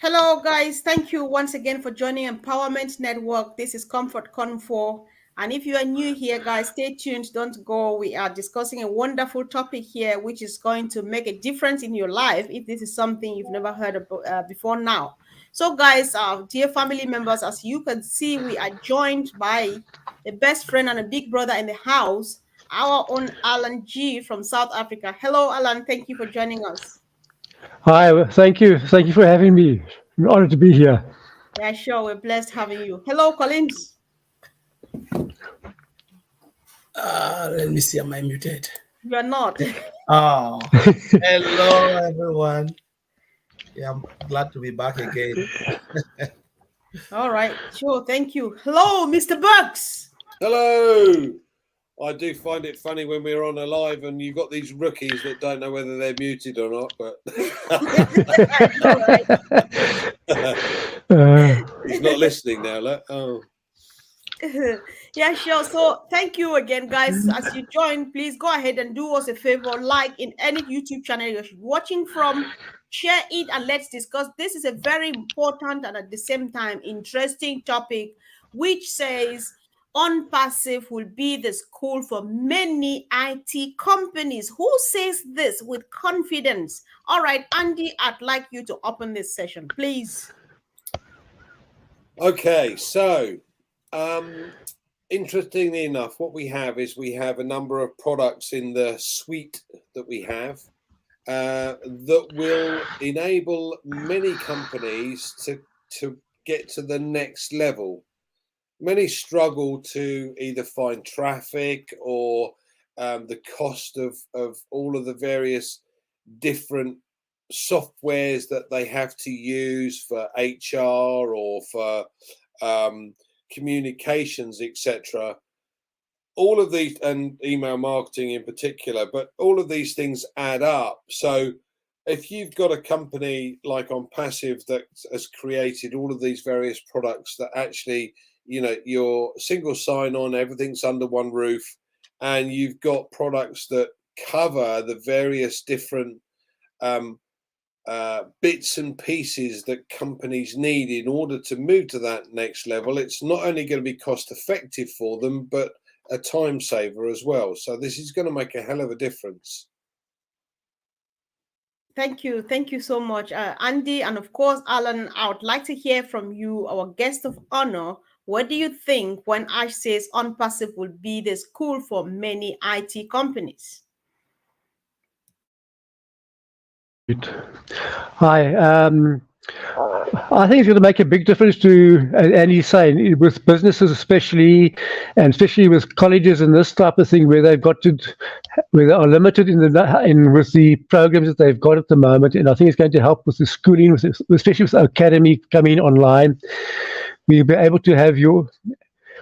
Hello, guys. Thank you once again for joining Empowerment Network. This is Comfort Confor. And if you are new here, guys, stay tuned. Don't go. We are discussing a wonderful topic here, which is going to make a difference in your life if this is something you've never heard of before now. So, guys, dear family members, as you can see, we are joined by a best friend and a big brother in the house, our own Alan G from South Africa. Hello, Alan. Thank you for joining us. Hi, thank you. Thank you for having me. I'm honored to be here. Yeah, sure. We're blessed having you. Hello, Collins. Let me see. Am I muted? You're not. Oh, hello everyone. Yeah, I'm glad to be back again. All right. Sure. Thank you. Hello, Mr. Bucks. Hello. I do find it funny when we're on a live and you've got these rookies that don't know whether they're muted or not, but he's not listening now. Look. Oh. Yeah, sure. So thank you again, guys. As you join, please go ahead and do us a favor, like in any YouTube channel you're watching from, share it, and let's discuss. This is a very important and at the same time interesting topic, which says ONPASSIVE will be the school for many IT companies. Who says this with confidence? All right, Andy, I'd like you to open this session, please. Okay, so interestingly enough, what we have is we have a number of products in the suite that we have that will enable many companies to get to the next level. Many struggle to either find traffic or the cost of all of the various different softwares that they have to use for HR or for communications, etc. All of these, and email marketing in particular, but all of these things add up. So if you've got a company like Onpassive that has created all of these various products that actually, you know, your single sign-on, everything's under one roof, and you've got products that cover the various different bits and pieces that companies need in order to move to that next level, it's not only going to be cost effective for them, but a time saver as well. So this is going to make a hell of a difference. Thank you. Thank you so much, Andy. And of course, Alan, I would like to hear from you, our guest of honor. What do you think when Ash says ONPASSIVE will be the school for many IT companies? Hi. I think it's going to make a big difference to, and he's saying, with businesses especially, and especially with colleges and this type of thing, where they've got to, where they are limited with the programs that they've got at the moment. And I think it's going to help with the schooling, especially with the academy coming online. We'll be able to have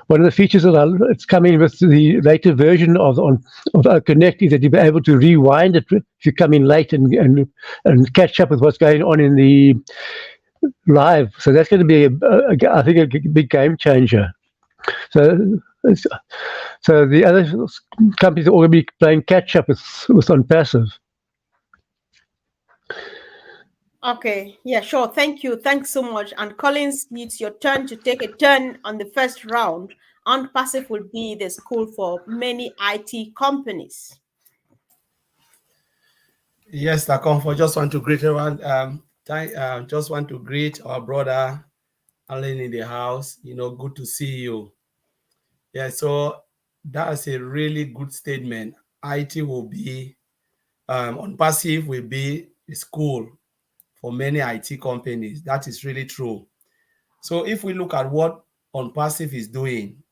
one of the features that it's coming with the later version of Connect is that you'll be able to rewind it if you come in late and catch up with what's going on in the live. So that's going to be, I think, a big game changer. So the other companies are all going to be playing catch up with ONPASSIVE. Okay, yeah, sure. Thank you. Thanks so much. And Collins, it's your turn to take a turn on the first round. ONPASSIVE will be the school for many IT companies. Yes, Takonfo, just want to greet everyone. Just want to greet our brother Alan in the house. You know, good to see you. Yeah, so that's a really good statement. IT will be ONPASSIVE will be a school for many IT companies. That is really true. So if we look at what ONPASSIVE is doing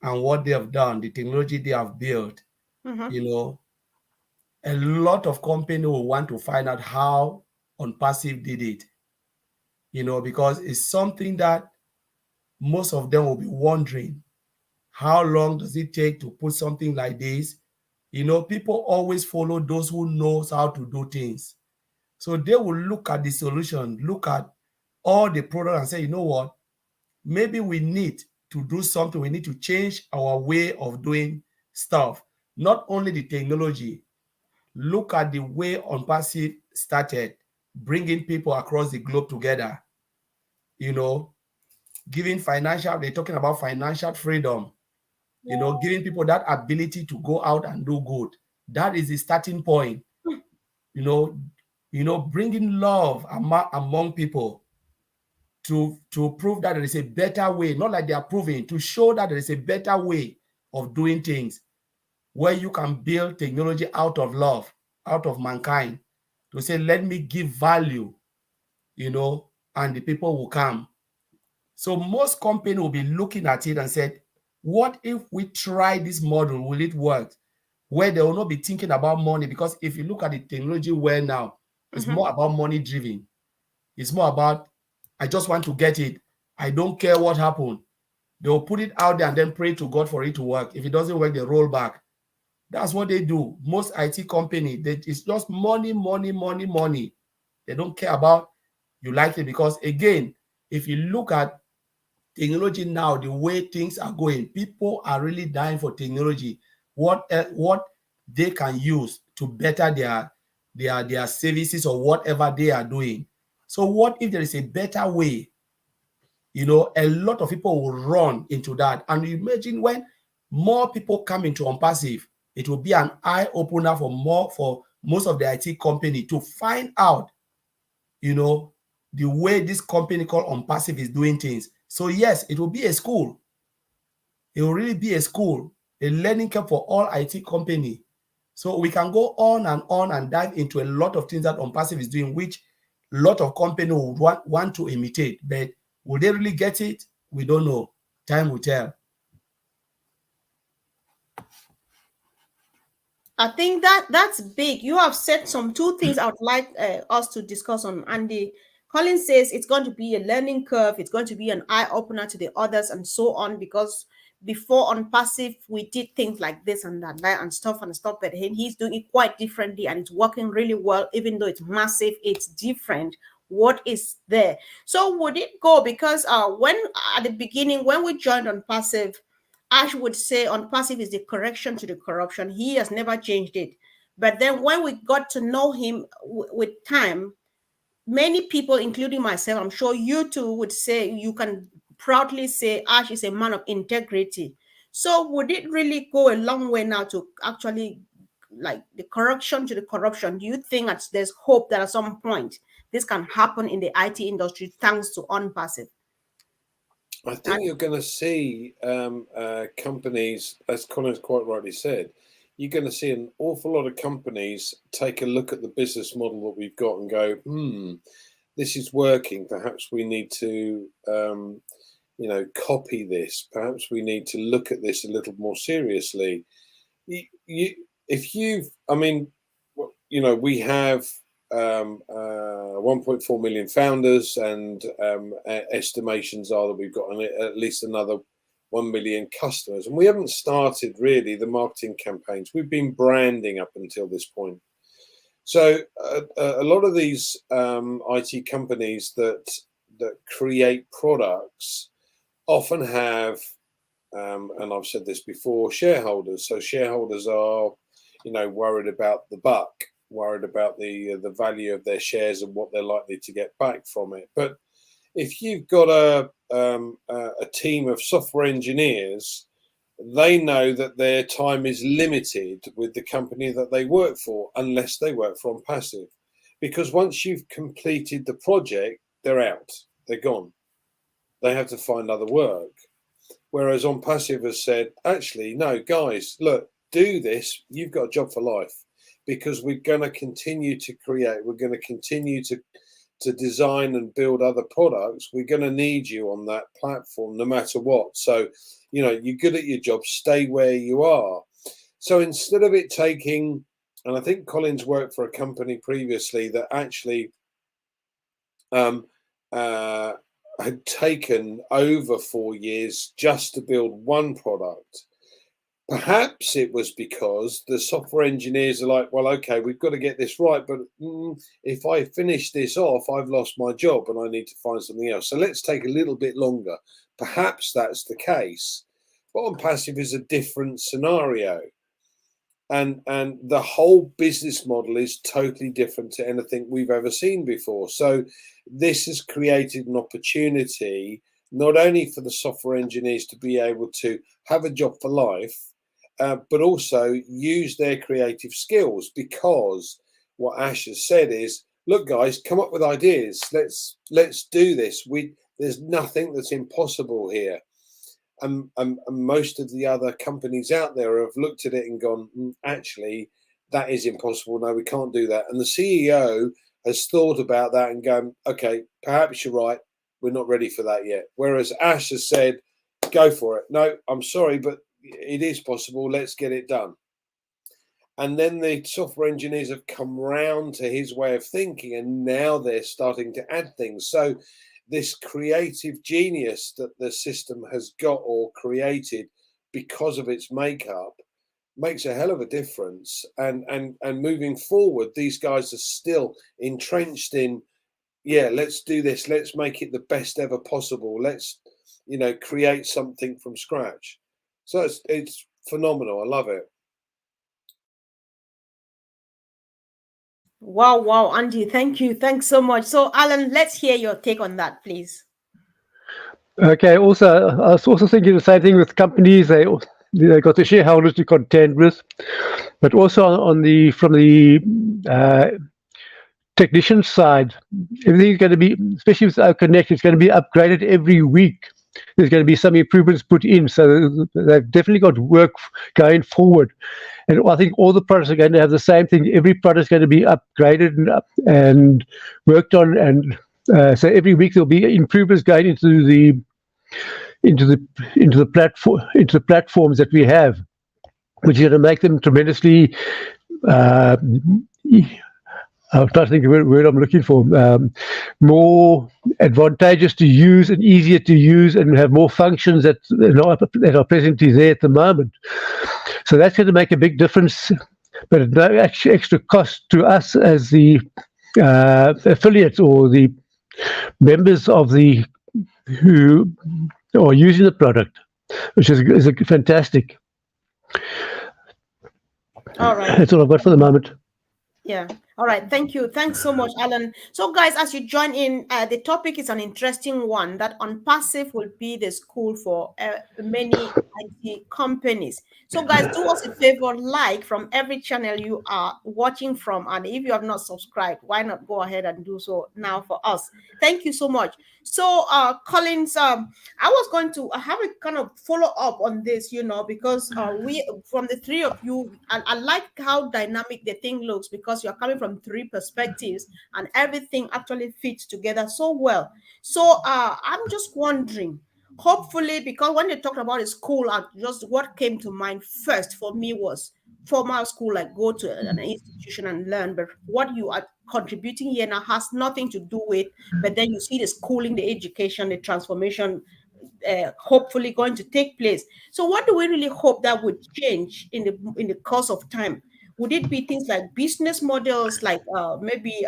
and what they have done, the technology they have built, you know, a lot of companies will want to find out how ONPASSIVE did it, you know, because it's something that most of them will be wondering, how long does it take to put something like this? You know, people always follow those who knows how to do things. So they will look at the solution, look at all the product and say, you know what, maybe we need to do something. We need to change our way of doing stuff. Not only the technology, look at the way ONPASSIVE started, bringing people across the globe together. you know, giving financial, they're talking about financial freedom, you know, giving people that ability to go out and do good. That is the starting point, you know, bringing love among people to prove that there is a better way, not like they are proving, to show that there is a better way of doing things where you can build technology out of love, out of mankind, to say, let me give value, you know, and the people will come. So most companies will be looking at it and said, what if we try this model? Will it work? Where they will not be thinking about money, because if you look at the technology where now, it's more about money driven. It's more about, I just want to get it. I don't care what happened. They will put it out there and then pray to God for it to work. If it doesn't work, they roll back. That's what they do. Most IT companies, it's just money, money, money, money. They don't care about you like it, because again, if you look at technology now, the way things are going, people are really dying for technology. What they can use to better their services or whatever they are doing. So what if there is a better way? You know, a lot of people will run into that. And imagine when more people come into Onpassive, it will be an eye opener for most of the IT company to find out, you know, the way this company called Onpassive is doing things. So yes, it will be a school. It will really be a school, a learning camp for all IT company. So we can go on and dive into a lot of things that Onpassive is doing, which a lot of companies would want to imitate. But will they really get it? We don't know. Time will tell. I think that's big. You have said some two things I would like us to discuss on. Andy Collins says it's going to be a learning curve. It's going to be an eye opener to the others and so on. Because before on passive, we did things like this and that and stuff and stuff. But he's doing it quite differently and it's working really well. Even though it's massive, it's different. What is there? So would it go? Because when at the beginning when we joined on passive, Ash would say Onpassive is the correction to the corruption. He has never changed it. But then when we got to know him with time, many people, including myself, I'm sure you too would say, you can proudly say Ash is a man of integrity. So would it really go a long way now to actually like the correction to the corruption? Do you think that there's hope that at some point this can happen in the IT industry thanks to Onpassive? I think you're going to see companies, as Colin's quite rightly said, you're going to see an awful lot of companies take a look at the business model that we've got and go, this is working. Perhaps we need to, you know, copy this. Perhaps we need to look at this a little more seriously. I mean, you know, we have 1.4 million founders, and estimations are that we've got at least another 1 million customers, and we haven't started really the marketing campaigns. We've been branding up until this point. So a lot of these IT companies that create products often have, and I've said this before, shareholders. So shareholders are, you know, worried about the buck, worried about the value of their shares and what they're likely to get back from it. But if you've got a team of software engineers, they know that their time is limited with the company that they work for, unless they work for Onpassive, because once you've completed the project, they're out, they're gone. They have to find other work. Whereas Onpassive has said, actually, no, guys, look, do this. You've got a job for life, because we're going to continue to create. We're going to continue to design and build other products. We're going to need you on that platform no matter what. So, you know, you're good at your job, stay where you are. So instead of it taking, and I think Colin's worked for a company previously that actually had taken over 4 years just to build one product. Perhaps it was because the software engineers are like, well, okay, we've got to get this right, but if I finish this off, I've lost my job and I need to find something else. So let's take a little bit longer. Perhaps that's the case. But Onpassive is a different scenario. and the whole business model is totally different to anything we've ever seen before. So this has created an opportunity not only for the software engineers to be able to have a job for life, but also use their creative skills, because what Ash has said is, look guys, come up with ideas, let's do this. There's nothing that's impossible here. And most of the other companies out there have looked at it and gone, actually, that is impossible. No, we can't do that. And the CEO has thought about that and gone, okay, perhaps you're right. We're not ready for that yet. Whereas Ash has said, go for it. No, I'm sorry, but it is possible. Let's get it done. And then the software engineers have come round to his way of thinking, and now they're starting to add things. So this creative genius that the system has got or created because of its makeup makes a hell of a difference. And moving forward, these guys are still entrenched in, yeah, let's do this. Let's make it the best ever possible. Let's, create something from scratch. So it's phenomenal. I love it. Wow, Andy, thank you. Thanks so much. So, Alan, let's hear your take on that, please. Okay. Also, I was also thinking the same thing with companies. They got the shareholders to contend with, but also from the technician side, everything's going to be, especially with our Connect, it's going to be upgraded every week. There's going to be some improvements put in, so they've definitely got work going forward. And I think all the products are going to have the same thing. Every product is going to be upgraded and worked on, and so every week there'll be improvements going into the platforms that we have, which is going to make them tremendously. I'm trying to think of the word I'm looking for. More advantageous to use and easier to use, and have more functions that are presently there at the moment. So that's going to make a big difference, but at no extra cost to us as the affiliates or the members of who are using the product, which is fantastic. All right. That's all I've got for the moment. Yeah. All right. Thank you. Thanks so much, Alan. So, guys, as you join in, the topic is an interesting one, that OnPassive will be the school for many IT companies. So, guys, do us a favor, like from every channel you are watching from. And if you have not subscribed, why not go ahead and do so now for us? Thank you so much. So, Collins, I was going to have a kind of follow up on this, because we, from the three of you, I like how dynamic the thing looks, because you're coming from three perspectives and everything actually fits together so well. So, I'm just wondering, hopefully, because when you talked about a school, just what came to mind first for me was formal school, like go to an institution and learn, but what you are contributing here now has nothing to do with, but then you see the schooling, the education, the transformation hopefully going to take place. So what do we really hope that would change in the course of time? Would it be things like business models, like maybe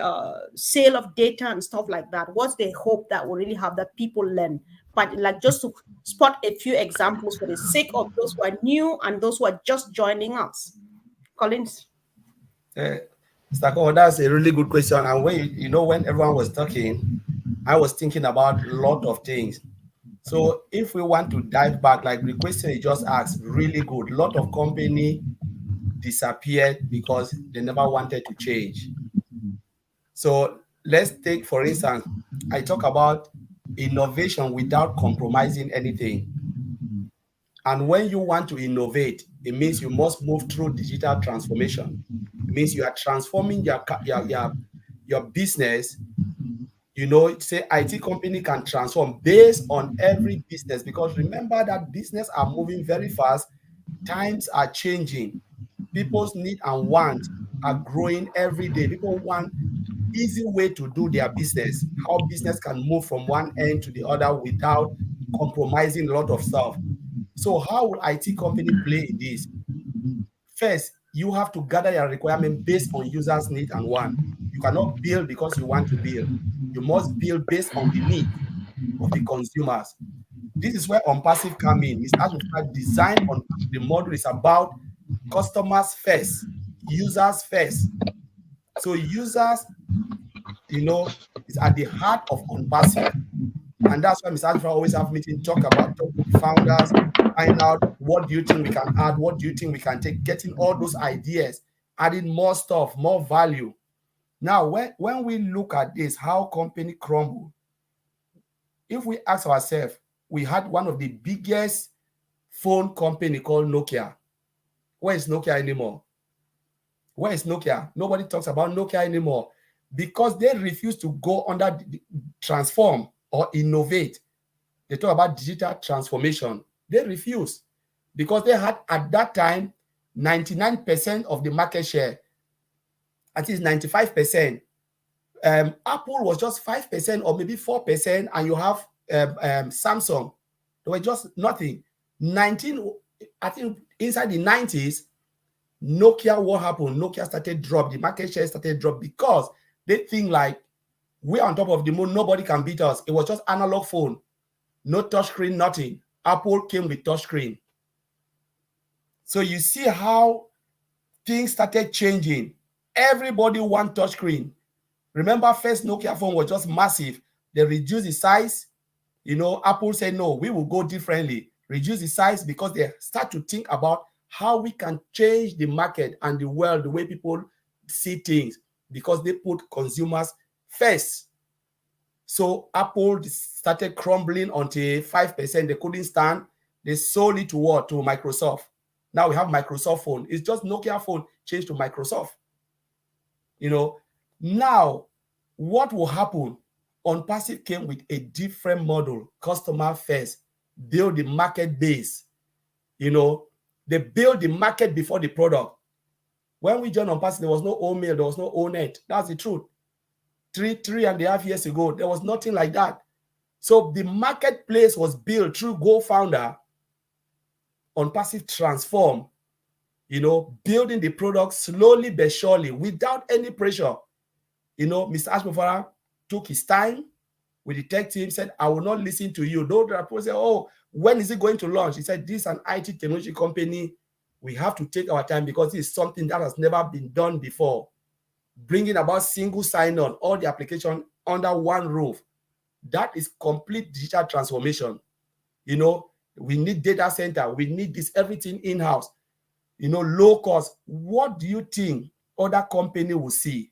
sale of data and stuff like that? What's the hope that will really have that people learn? But like, just to spot a few examples for the sake of those who are new and those who are just joining us. Collins? Mr. Cole, that's a really good question. And when everyone was talking, I was thinking about a lot of things. So if we want to dive back, like the question you just asked, really good. A lot of company disappeared because they never wanted to change. So let's take, for instance, I talk about innovation without compromising anything. And when you want to innovate, it means you must move through digital transformation. It means you are transforming your business. Say IT company can transform based on every business, because remember that business are moving very fast. Times are changing. People's need and want are growing every day. People want easy way to do their business, how business can move from one end to the other without compromising a lot of stuff. So how will IT company play in this? First, you have to gather your requirement based on users' need and want. You cannot build because you want to build. You must build based on the need of the consumers. This is where OnPassive come in. It's as we start design on the model is about customers first, users first. So users, is at the heart of Onpassive. And that's why Mr. Alpha always have meeting, talk with the founders, find out what do you think we can add, what do you think we can take, getting all those ideas, adding more stuff, more value. Now, when we look at this, how company crumble, if we ask ourselves, we had one of the biggest phone company called Nokia. Where is Nokia anymore? Where is Nokia? Nobody talks about Nokia anymore because they refuse to go under transform or innovate. They talk about digital transformation. They refuse because they had at that time 99% of the market share. At least 95%. Apple was just 5% or maybe 4%, and you have Samsung. They were just nothing. I think inside the 90s, Nokia, what happened? Nokia started drop. The market share started drop because they think like we're on top of the moon. Nobody can beat us. It was just analog phone, no touchscreen, nothing. Apple came with touchscreen. So you see how things started changing. Everybody want touchscreen. Remember, first Nokia phone was just massive. They reduced the size. Apple said, no, we will go differently. Reduce the size because they start to think about how we can change the market and the world, the way people see things, because they put consumers first. So Apple started crumbling until 5%. They couldn't stand. They sold it to what? To Microsoft. Now we have Microsoft phone. It's just Nokia phone changed to Microsoft. Now what will happen? Onpassive came with a different model, customer first, build the market base. They build the market before the product. When we joined Onpassive, there was no O-mail, there was no O-net. That's the truth. 3.5 years ago, there was nothing like that. So the marketplace was built through Go-Founder. Onpassive transform, building the product slowly but surely without any pressure. Mr. Ashmofara took his time with the tech team, said, I will not listen to you. Those people say, oh, when is it going to launch? He said, this is an IT technology company. We have to take our time because this is something that has never been done before. Bringing about single sign-on, all the application under one roof. That is complete digital transformation. We need data center. We need this, everything in-house. Low cost. What do you think other company will see?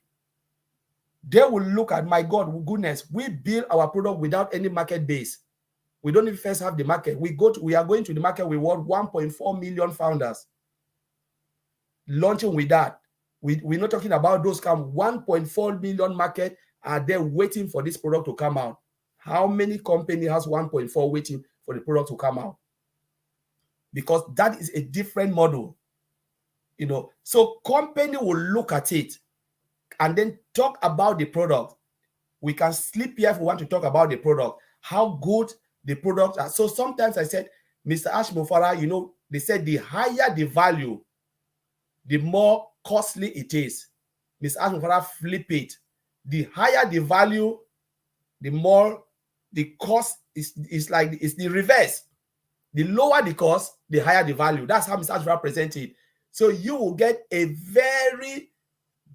They will look at, my God, goodness, we build our product without any market base. We don't even first have the market. We are going to the market with 1.4 million founders. Launching with that. We're not talking about those 1.4 million market are there waiting for this product to come out. How many company has 1.4 waiting for the product to come out? Because that is a different model. So company will look at it and then talk about the product. We can sleep here if we want to talk about the product, how good the products are. So sometimes I said, Mr. Ashmofara, they said the higher the value, the more costly it is. Mr. Ashmofara flip it. The higher the value, the more the cost is the reverse. The lower the cost, the higher the value. That's how Mr. Ashmofara presented it. So you will get a very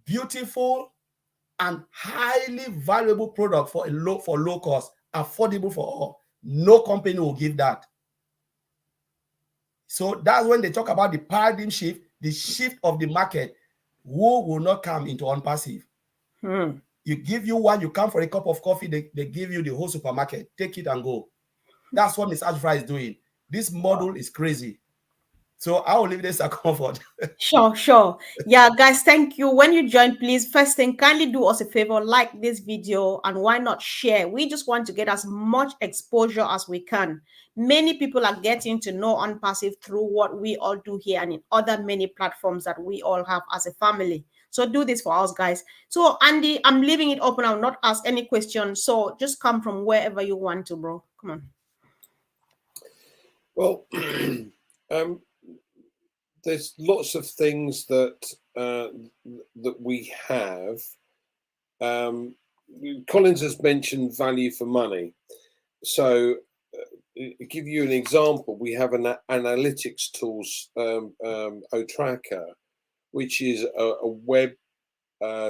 beautiful and highly valuable product for low cost, affordable for all. No company will give that. So that's when they talk about the paradigm shift, the shift of the market. Who will not come into Onpassive? You give you one, you come for a cup of coffee, they give you the whole supermarket. Take it and go. That's what Ms. Ashfra is doing. This model is crazy. So I will leave this a comfort. Sure. Yeah, guys, thank you. When you join, please, first thing, kindly do us a favor, like this video, and why not share? We just want to get as much exposure as we can. Many people are getting to know Onpassive through what we all do here and in other many platforms that we all have as a family. So do this for us, guys. So Andy, I'm leaving it open. I'll not ask any questions. So just come from wherever you want to, bro. Come on. Well, there's lots of things that that we have. Collins has mentioned value for money. So, give you an example, we have an analytics tools, Otracker, which is a web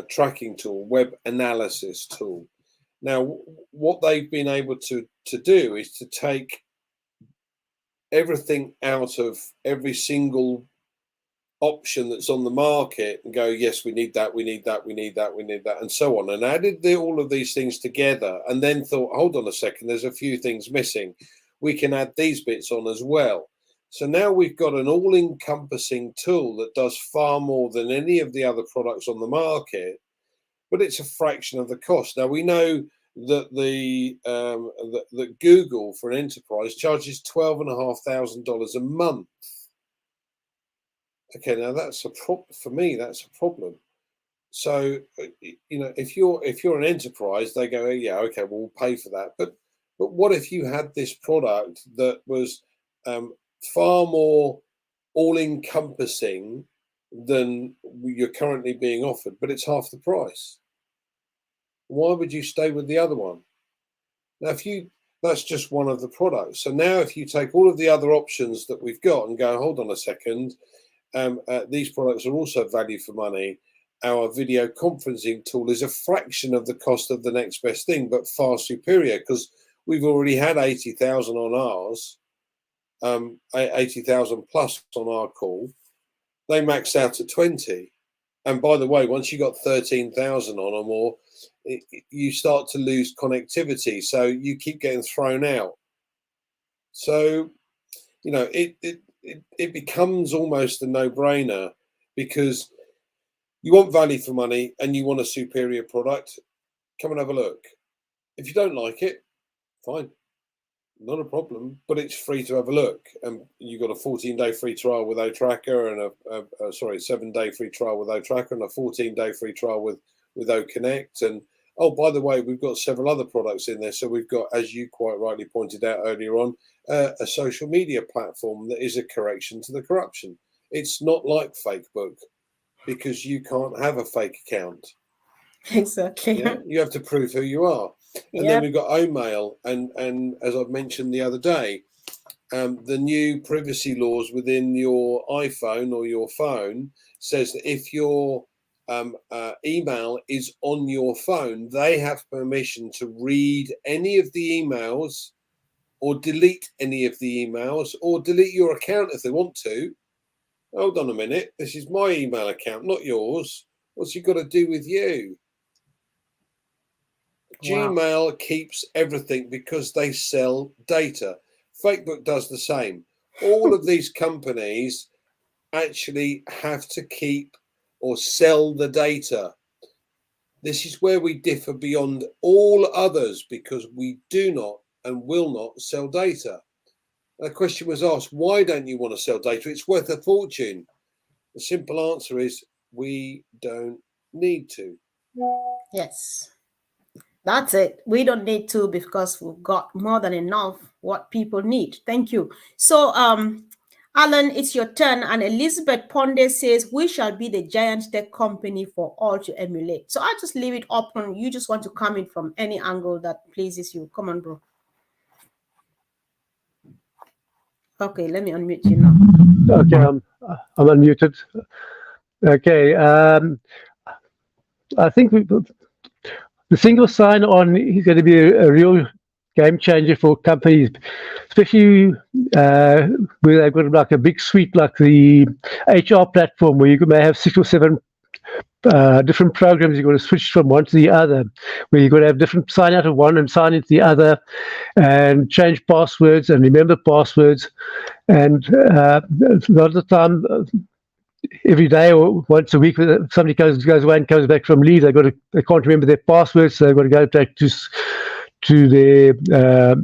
tracking tool, web analysis tool. Now, what they've been able to do is to take everything out of every single option that's on the market and go, yes, we need that, we need that, we need that, we need that, and so on, and added all of these things together, and then thought, hold on a second, there's a few things missing. We can add these bits on as well. So now we've got an all-encompassing tool that does far more than any of the other products on the market, but it's a fraction of the cost. Now we know that that Google for an enterprise charges $12,500 a month. Okay, now that's a for me. That's a problem. So if you're an enterprise, they go, yeah, okay, well, we'll pay for that. But what if you had this product that was far more all-encompassing than you're currently being offered, but it's half the price? Why would you stay with the other one? Now, that's just one of the products. So now if you take all of the other options that we've got and go, hold on a second, these products are also value for money. Our video conferencing tool is a fraction of the cost of the next best thing, but far superior, because we've already had 80,000 on ours, 80,000 plus on our call. They maxed out at 20. And by the way, once you got 13,000 on or more, you start to lose connectivity. So you keep getting thrown out. So, it becomes almost a no-brainer, because you want value for money and you want a superior product. Come and have a look. If you don't like it, fine, not a problem, but it's free to have a look. And you got a 14-day free trial with Otracker and a 7-day free trial with Otracker and a 14-day free trial with OConnect. And oh, by the way, we've got several other products in there. So we've got, as you quite rightly pointed out earlier on, a social media platform that is a correction to the corruption. It's not like Facebook, because you can't have a fake account. Exactly. Yeah? You have to prove who you are. And then we've got OMail, and as I've mentioned the other day, the new privacy laws within your iPhone or your phone says that if your email is on your phone, they have permission to read any of the emails, or delete any of the emails, or delete your account if they want to. Hold on a minute, this is my email account, not yours. What's it got to do with you? Wow. Gmail keeps everything because they sell data. Facebook does the same. All of these companies actually have to keep or sell the data. This is where we differ beyond all others, because we do not and will not sell data. A question was asked, why don't you want to sell data? It's worth a fortune. The simple answer is we don't need to. Yes. That's it. We don't need to, because we've got more than enough what people need. Thank you. So, Alan, it's your turn. And Elizabeth Ponde says, we shall be the giant tech company for all to emulate. So I'll just leave it open. You just want to come in from any angle that pleases you. Come on, bro. Okay, let me unmute you now. Okay, I'm unmuted. Okay, I think the single sign-on is going to be a real game changer for companies, especially where they've got like a big suite like the HR platform, where you may have 6 or 7 different programs. You've got to switch from one to the other, where you've got to have different sign out of one and sign into the other, and change passwords and remember passwords. And a lot of the time, every day or once a week, somebody goes away and comes back from leave, they can't remember their passwords, so they've got to go back to their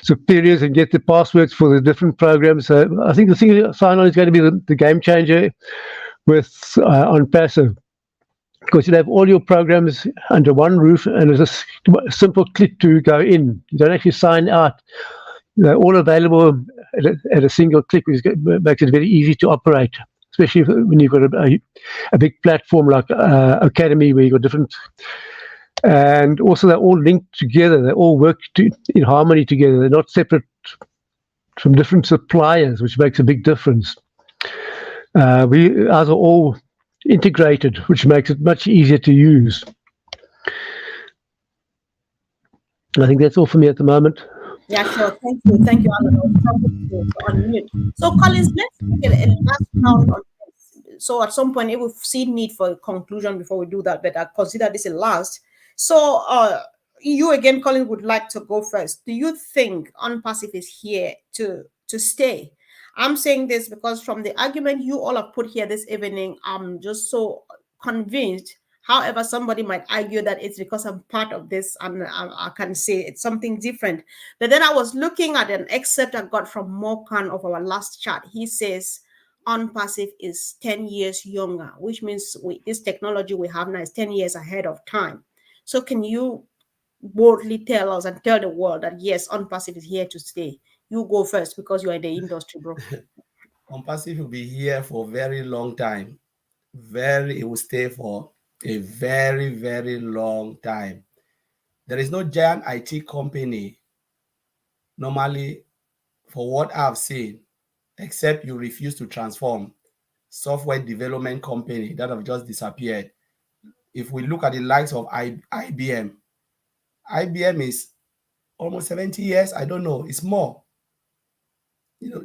superiors and get the passwords for the different programs. So I think the single sign-on is going to be the game changer with Onpassive, because you have all your programs under one roof, and it's a simple click to go in. You don't actually sign out. They're all available at a single click, which makes it very easy to operate, especially when you've got a big platform like Academy, where you've got different, and also they're all linked together. They all work in harmony together. They're not separate from different suppliers, which makes a big difference. Ours are all integrated, which makes it much easier to use. I think that's all for me at the moment. Yeah, sure. Thank you. Thank you, Alan. I was trying to unmute. So, Collins, let's take a last round on this. So, at some point, if we see need for a conclusion before we do that, but I consider this a last. So, you again, Collins, would like to go first. Do you think Onpassive is here to stay? I'm saying this because from the argument you all have put here this evening, I'm just so convinced. However, somebody might argue that it's because I'm part of this and I can say it's something different. But then I was looking at an excerpt I got from Morkan of our last chat. He says Onpassive is 10 years younger, which means this technology we have now is 10 years ahead of time. So can you boldly tell us and tell the world that yes, Onpassive is here to stay? You go first because you're in the industry, bro. Onpassive will be here for a very long time. It will stay for a very, very long time. There is no giant IT company, normally, for what I've seen, except you refuse to transform, software development company that have just disappeared. If we look at the likes of IBM, IBM is almost 70 years. I don't know. It's more.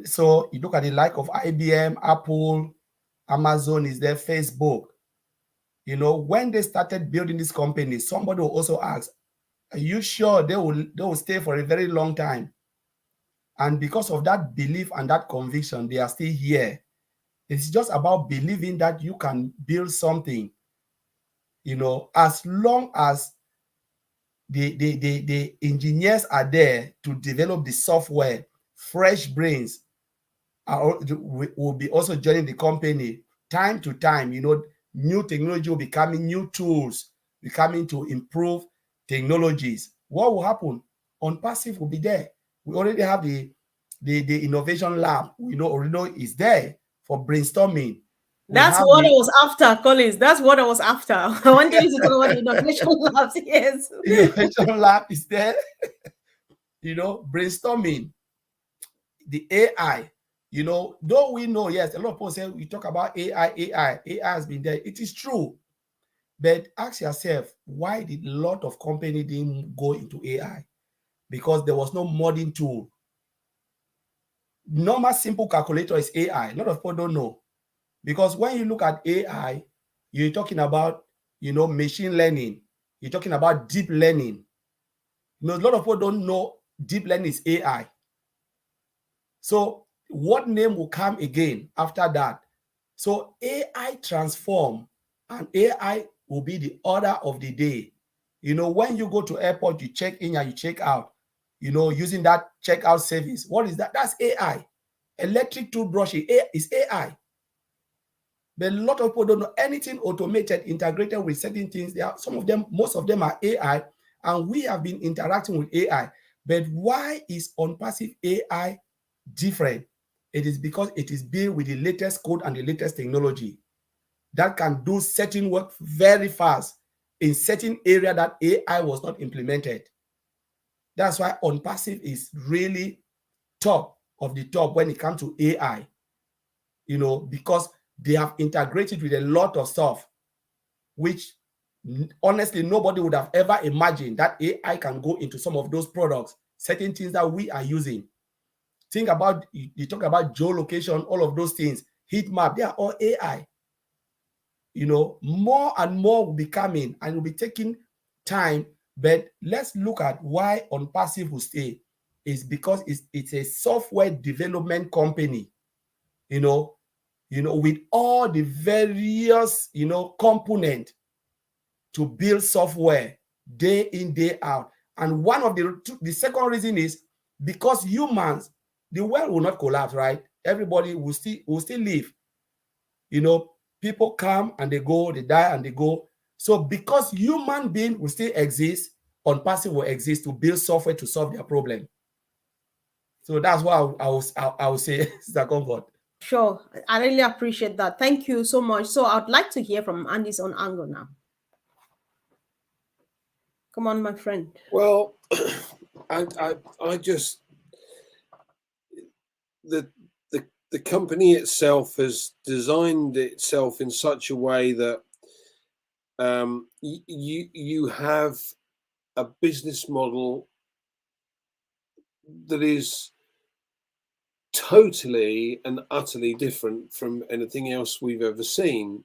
So you look at the like of IBM, Apple, Amazon is there, Facebook. When they started building this company, somebody will also ask, are you sure they will stay for a very long time? And because of that belief and that conviction, they are still here. It's just about believing that you can build something, as long as the engineers are there to develop the software, fresh brains will be also joining the company time to time. New technology will be coming, new tools will coming to improve technologies. What will happen? Onpassive will be there. We already have the innovation lab. Already is there for brainstorming. That's what I was after, Collins. That's what I was after. I wanted you to talk about the innovation labs. Yes. Innovation lab is there. Brainstorming. The AI. Though we know, yes, a lot of people say we talk about AI has been there. It is true. But ask yourself, why did a lot of companies didn't go into AI? Because there was no modeling tool. Normal simple calculator is AI. A lot of people don't know. Because when you look at AI, you're talking about, machine learning. You're talking about deep learning. A lot of people don't know deep learning is AI. So what name will come again after that? So AI transform, and AI will be the order of the day. When you go to airport, you check in and you check out, using that checkout service. What is that? That's AI. Electric toothbrush is AI. But a lot of people don't know anything automated, integrated with certain things. Most of them are AI, and we have been interacting with AI. But why is Onpassive AI different? It is because it is built with the latest code and the latest technology that can do certain work very fast in certain area that AI was not implemented. That's why Onpassive is really top of the top when it comes to AI, because they have integrated with a lot of stuff, which honestly, nobody would have ever imagined that AI can go into some of those products, certain things that we are using. Think about, you talk about geolocation, all of those things, heat map, they are all AI. More and more will be coming and will be taking time. But let's look at why Onpassive will stay. Is because it's a software development company, with all the various, component to build software day in, day out. And one of the second reason is because humans, the world will not collapse, right? Everybody will still live. People come and they go, they die and they go. So because human being will still exist, Onpassive will exist to build software to solve their problem. So that's what I will say, Mr. Comfort. Sure. I really appreciate that. Thank you so much. So I'd like to hear from Andy's own angle now. Come on, my friend. Well, I just, the company itself has designed itself in such a way that you have a business model that is totally and utterly different from anything else we've ever seen.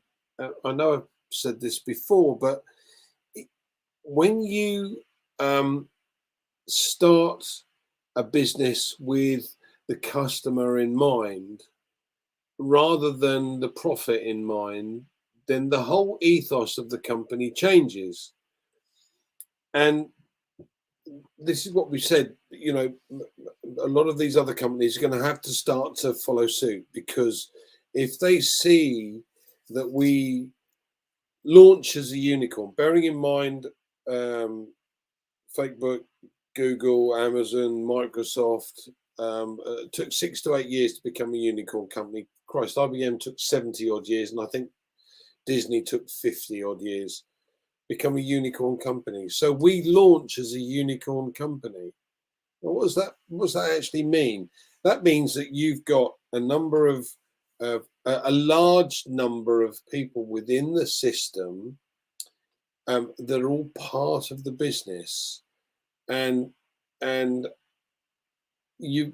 I know I've said this before, but when you start a business with the customer in mind rather than the profit in mind, then the whole ethos of the company changes. And this is what we said, you know, a lot of these other companies are going to have to start to follow suit, because if they see that we launch as a unicorn, bearing in mind Facebook, Google, Amazon, Microsoft took 6 to 8 years to become a unicorn company. Christ, IBM took 70 odd years, and I think Disney took 50 odd years. Become a unicorn company. So we launch as a unicorn company. Well, what does that actually mean? That means that you've got a large number of people within the system that are all part of the business, and you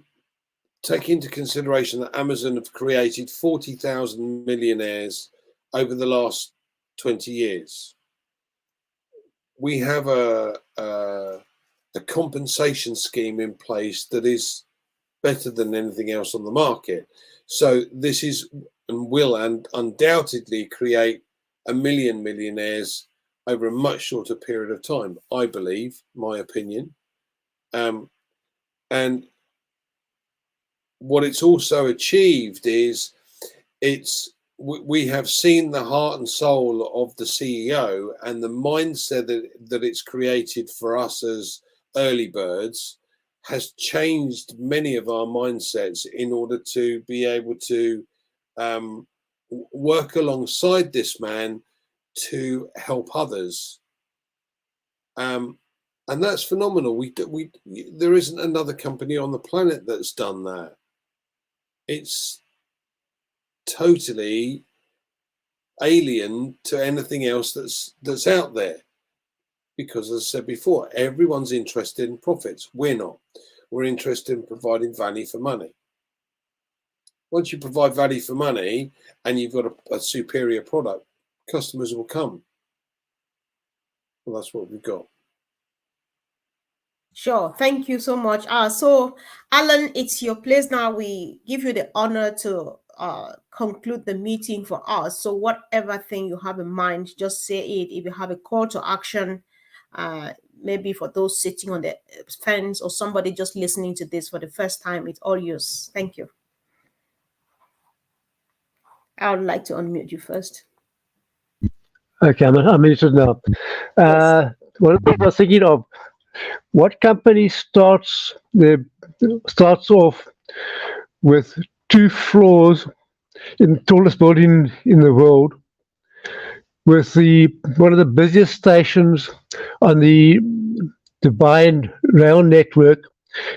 take into consideration that Amazon have created 40,000 millionaires over the last 20 years. We have a compensation scheme in place that is better than anything else on the market. So this is and will undoubtedly create 1 million millionaires over a much shorter period of time, I believe, my opinion. And what it's also achieved is we have seen the heart and soul of the CEO, and the mindset that it's created for us as early birds has changed many of our mindsets in order to be able to work alongside this man to help others. And that's phenomenal. There isn't another company on the planet that's done that. It's totally alien to anything else that's out there, because, as I said before, everyone's interested in profits. We're not. We're interested in providing value for money. Once you provide value for money and you've got a superior product, customers will come. Well, that's what we've got. Sure. Thank you so much. So, Alan, it's your place now. We give you the honor to conclude the meeting for us. So whatever thing you have in mind, just say it. If you have a call to action, maybe for those sitting on the fence or somebody just listening to this for the first time, it's all yours. Thank you. I would like to unmute you first. Okay, I'm interested now. Yes. What I was thinking of, what company starts off with 2 floors in the tallest building in the world, with one of the busiest stations on the Dubai rail network,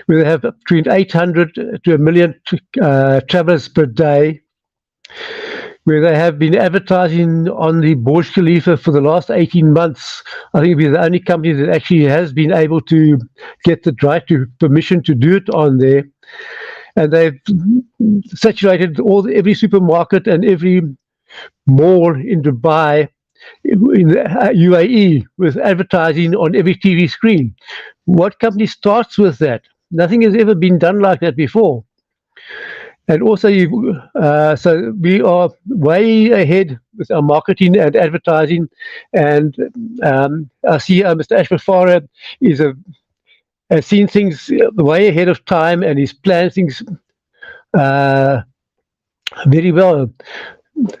where they have between 800 to 1 million travelers per day, where they have been advertising on the Burj Khalifa for the last 18 months. I think we're the only company that actually has been able to get the right to permission to do it on there. And they've saturated every supermarket and every mall in Dubai, in the UAE, with advertising on every TV screen. What company starts with that? Nothing has ever been done like that before. And also, so we are way ahead with our marketing and advertising. And our CEO, Mr. Ashford Farah, has seen things way ahead of time, and he's planned things very well.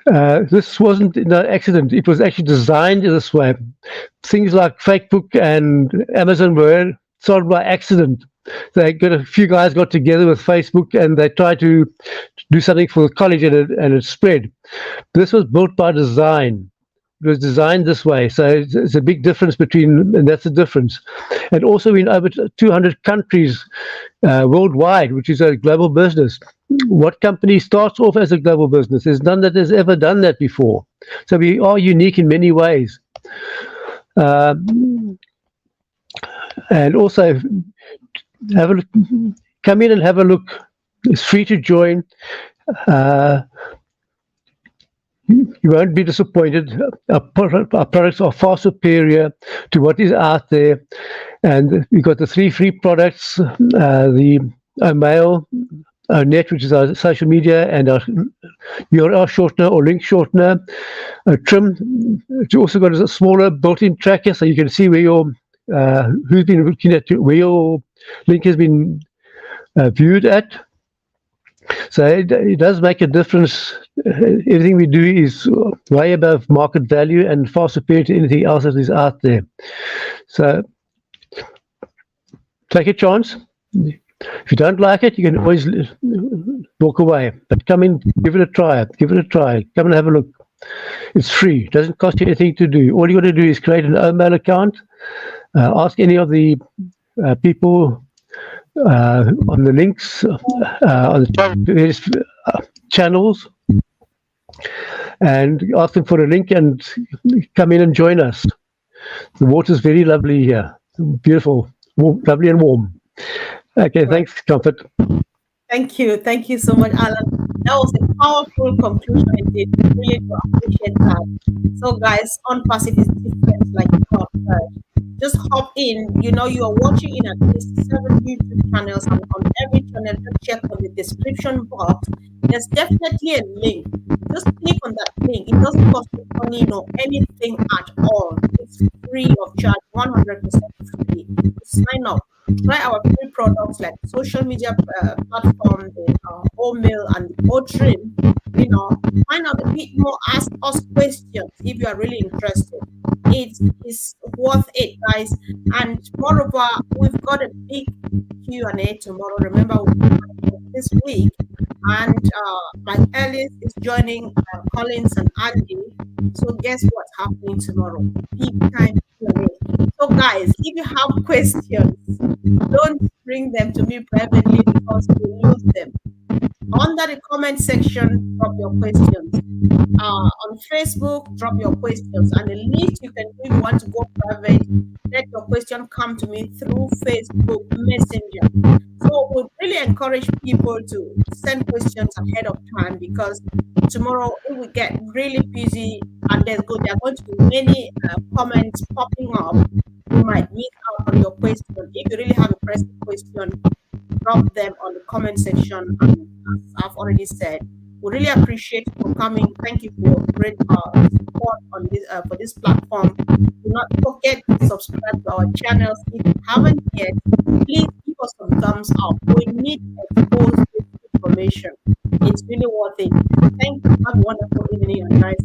This wasn't an accident. It was actually designed this way. Things like Facebook and Amazon were started by accident. A few guys got together with Facebook and they tried to do something for the college, and it spread. This was built by design. was designed this way. So it's a big difference between, and that's the difference. And also in over 200 countries worldwide, which is a global business. What company starts off as a global business? There's none that has ever done that before. So we are unique in many ways. And also have a look, come in and have a look. It's free to join. You won't be disappointed. Our products are far superior to what is out there. And we've got the 3 free products, the Mail, our net, which is our social media, and our URL shortener or link shortener, a trim. It's also got a smaller built-in tracker, so you can see where your who's been looking at where your link has been viewed at. So it does make a difference. Everything we do is way above market value and far superior to anything else that is out there. So take a chance. If you don't like it, you can always walk away. But come in, give it a try. Give it a try. Come and have a look. It's free. It doesn't cost you anything to do. All you got to do is create an OMail account. Ask any of the people on the links on the various channels, and ask them for a link and come in and join us. The water's very lovely here. Beautiful, warm, lovely and warm. Okay, thanks, Comfort. Thank you so much, Alan. That was a powerful conclusion indeed. Really do appreciate that. So guys, ONPASSIVE is different, like you heard. Just hop in. You know, you are watching in at least 7 YouTube channels, and on every channel, just check on the description box. There's definitely a link. Just click on that link. It doesn't cost you money nor anything at all. It's free of charge, 100% free. Sign up. Try our free products like social media platform, the OMail and the OTrim. You know, find out a bit more. Ask us questions if you are really interested. It is worth it, guys. And moreover, we've got a big Q&A tomorrow. Remember, this week, and Mike Ellis is joining Collins and Andy. So guess what's happening tomorrow? Peak time Q&A. So guys, if you have questions, don't bring them to me privately because we lose them. Under the comment section, drop your questions. On Facebook, drop your questions. And the least you can do if you want to go private, let your question come to me through Facebook Messenger. So we really encourage people to send questions ahead of time, because tomorrow it will get really busy and there are going to be many comments popping up. You might miss out on your question. If you really have a pressing question, drop them on the comment section. And as I've already said, we really appreciate you for coming. Thank you for your great support on this for this platform. Do not forget to subscribe to our channels. If you haven't yet, please give us some thumbs up. We need to expose this information. It's really worth it. Thank you. Have a wonderful evening and nice